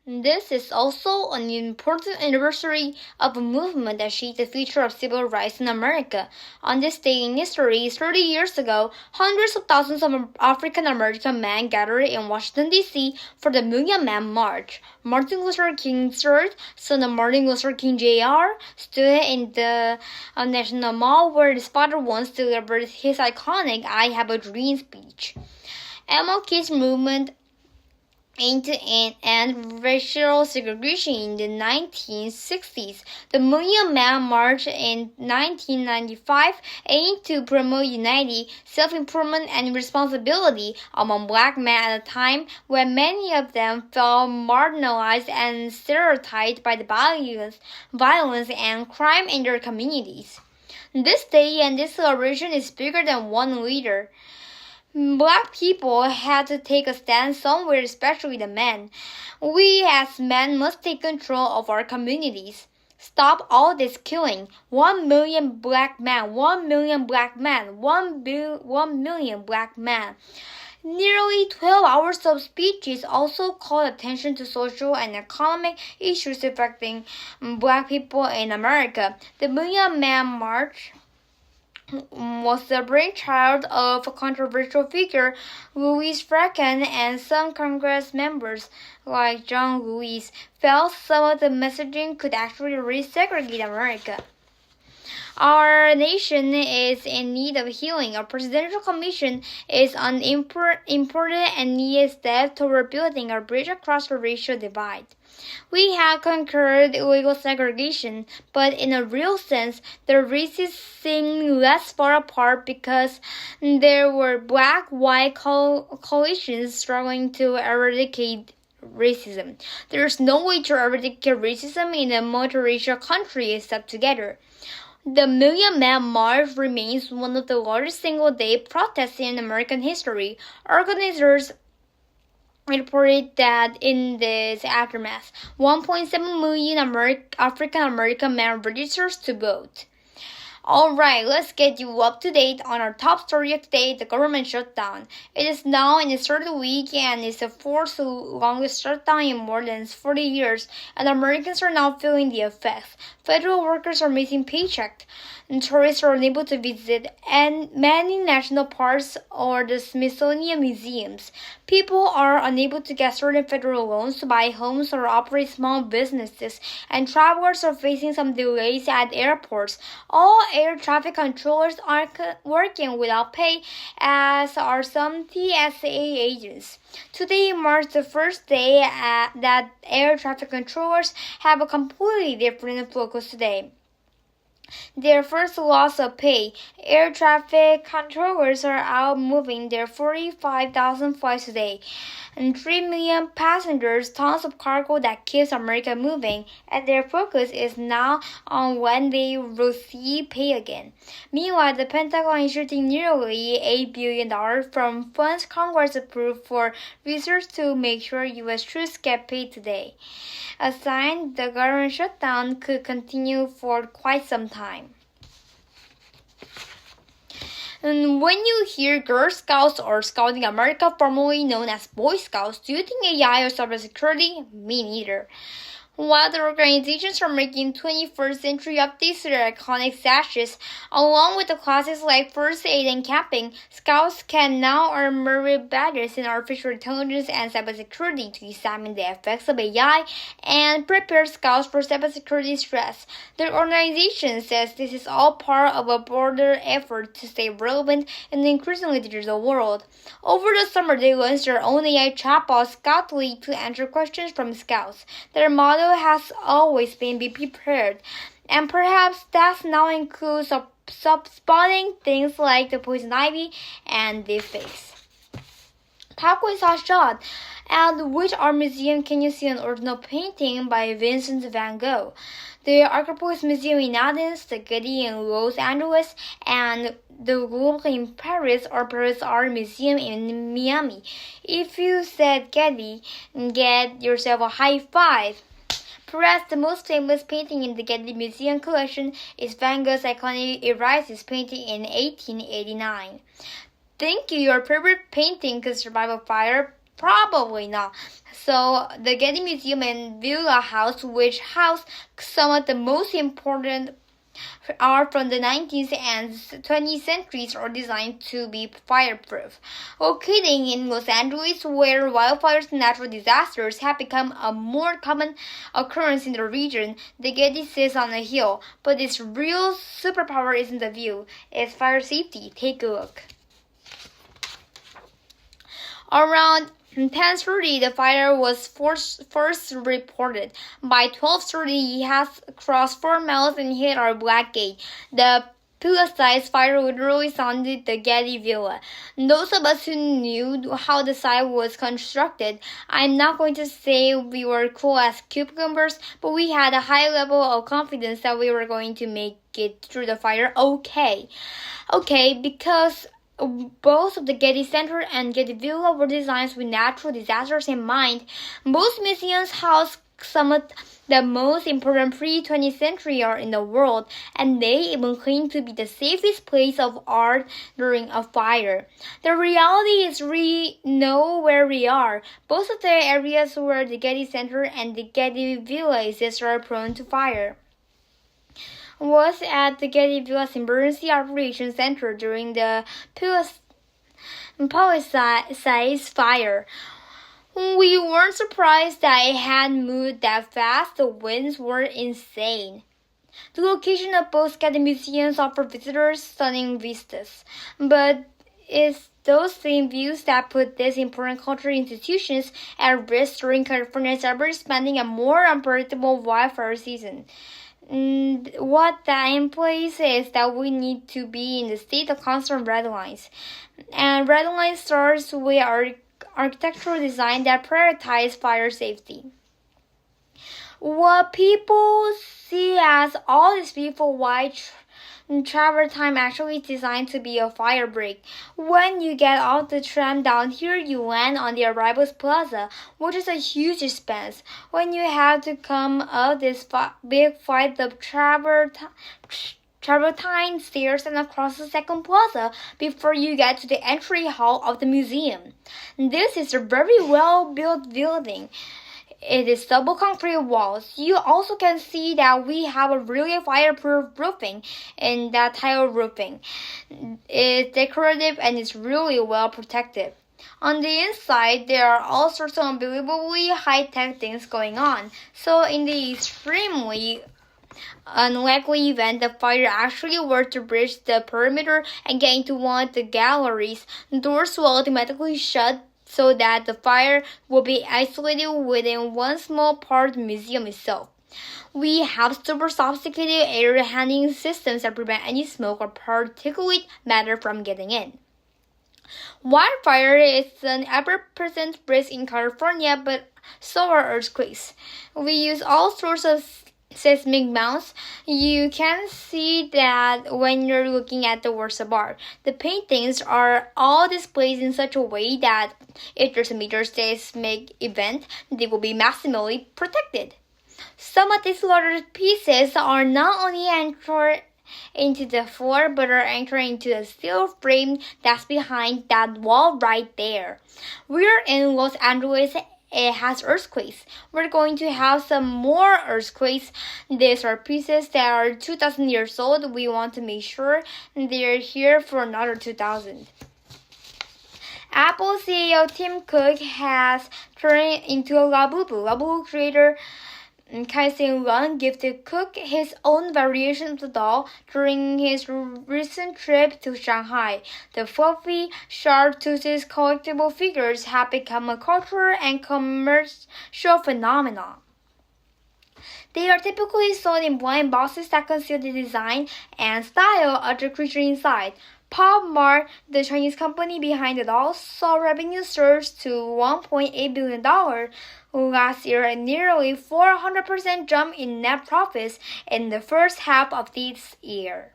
This is also an important anniversary of a movement that shaped the future of civil rights in America. On this day in history, 30 years ago, hundreds of thousands of African American men gathered in Washington, D.C. for the Million Man March. Martin Luther King III, son of Martin Luther King Jr., stood in the National Mall where his father once delivered his iconic I Have a Dream speech. MLK's movement aimed to end racial segregation in the 1960s. The Million Man March in 1995 aimed to promote unity, self-improvement, and responsibility among black men at a time when many of them felt marginalized and stereotyped by the violence and crime in their communities. This day and this celebration is bigger than one leader. Black people had to take a stand somewhere, especially the men. We as men must take control of our communities. Stop all this killing. 1 million black men, 1 million black men, 1 million black men. Nearly 12 hours of speeches also called attention to social and economic issues affecting black people in America. The Million Man March was the brainchild of a controversial figure, Louis Farrakhan, and some Congress members, like John Lewis, felt some of the messaging could actually resegregate America. Our nation is in need of healing. A presidential commission is an important and needed step toward building a bridge across the racial divide. We have conquered legal segregation, but in a real sense, the races seem less far apart because there were black-white coalitions struggling to eradicate racism. There is no way to eradicate racism in a multiracial country except together. The Million Man March remains one of the largest single-day protests in American history. Organizers reported that in this aftermath, 1.7 million African American men registered to vote. Alright, let's get you up to date on our top story of today, the government shutdown. It is now in its third week and is the fourth longest shutdown in more than 40 years, and Americans are now feeling the effects. Federal workers are missing paychecks, and tourists are unable to visit and many national parks or the Smithsonian museums. People are unable to get certain federal loans to buy homes or operate small businesses, and travelers are facing some delays at airports. All air traffic controllers are working without pay, as are some TSA agents. Today marks the first day that air traffic controllers have a completely different focus today. Their first loss of pay. Air traffic controllers are out moving their 45,000 flights today. And 3 million passengers, tons of cargo that keeps America moving, and their focus is now on when they receive pay again. Meanwhile, the Pentagon is shooting nearly $8 billion from funds Congress approved for research to make sure U.S. troops get paid today. A sign the government shutdown could continue for quite some time. And when you hear Girl Scouts or Scouting America, formerly known as Boy Scouts, do you think AI or cybersecurity? Me neither. While the organizations are making 21st century updates to their iconic sashes, along with the classes like first aid and camping, Scouts can now earn merit badges in artificial intelligence and cybersecurity to examine the effects of AI and prepare Scouts for cybersecurity stress. The organization says this is all part of a broader effort to stay relevant in the increasingly digital world. Over the summer, they launched their own AI chatbot, Scoutly, to answer questions from Scouts. Their motto has always been be prepared, and perhaps that now includes spotting things like the poison ivy and deepfakes. Top quiz shot. At which art museum can you see an original painting by Vincent van Gogh? The Archaeopteryx Museum in Athens, the Getty in Los Angeles, and the Louvre in Paris or Paris Art Museum in Miami. If you said Getty, get yourself a high five. Perhaps the most famous painting in the Getty Museum collection is Van Gogh's iconic Irises painting in 1889. Think your favorite painting could survive a fire? Probably not. So the Getty Museum and Villa House, which house some of the most important art from the 19th and 20th centuries, are designed to be fireproof. Locating in Los Angeles, where wildfires and natural disasters have become a more common occurrence in the region, the Getty sits on a hill, but its real superpower isn't the view, it's fire safety. Take a look. Around 10:30, the fire was first reported. By 12:30, it has crossed 4 miles and hit our Black Gate. The Pula-sized fire literally sounded the Getty Villa. Those of us who knew how the site was constructed, I'm not going to say we were cool as cucumbers, but we had a high level of confidence that we were going to make it through the fire okay. Okay, because both of the Getty Center and Getty Villa were designed with natural disasters in mind. Most museums house some of the most important pre-20th century art in the world, and they even claim to be the safest place of art during a fire. The reality is we know where we are. Both of the areas where the Getty Center and the Getty Villa exist are prone to fire. Was at the Getty Villa's Emergency Operations Center during the Palisades fire. We weren't surprised that it had moved that fast. The winds were insane. The location of both Getty museums offer visitors stunning vistas, but it's those same views that put these important cultural institutions at risk during California's ever-expanding and more unpredictable wildfire season. What that implies is that we need to be in the state of constant red lines. And red line starts with architectural design that prioritizes fire safety. What people see as all this beautiful white travertine actually is designed to be a fire break. When you get off the tram down here, you land on the Arrivals Plaza, which is a huge expense. When you have to come up this big flight of travertine stairs and across the second plaza before you get to the entry hall of the museum. This is a very well-built building. It is double concrete walls. You also can see that we have a really fireproof roofing in that tile roofing. It's decorative and it's really well protected. On the inside, there are all sorts of unbelievably high-tech things going on. So in the extremely unlikely event the fire actually were to breach the perimeter and get into one of the galleries, doors will automatically shut so that the fire will be isolated within one small part of the museum itself. We have super sophisticated air handling systems that prevent any smoke or particulate matter from getting in. Wildfire is an ever-present risk in California, but so are earthquakes. We use all sorts of seismic mounts. You can see that when you're looking at the works of art. The paintings are all displayed in such a way that if there's a major seismic event, they will be maximally protected. Some of these larger pieces are not only anchored into the floor, but are anchored into the steel frame that's behind that wall right there. We're in Los Angeles. It has earthquakes. We're going to have some more earthquakes. These are pieces that are 2,000 years old. We want to make sure they're here for another 2,000. Apple CEO Tim Cook has turned into a Labubu. Labubu creator Kai-Sing Lung gifted Cook his own variation of the doll during his recent trip to Shanghai. The fluffy, sharp-toothed collectible figures have become a cultural and commercial phenomenon. They are typically sold in blind boxes that conceal the design and style of the creature inside. Pop Mart, the Chinese company behind the dolls, saw revenue surge to $1.8 billion last year, a nearly 400% jump in net profits in the first half of this year.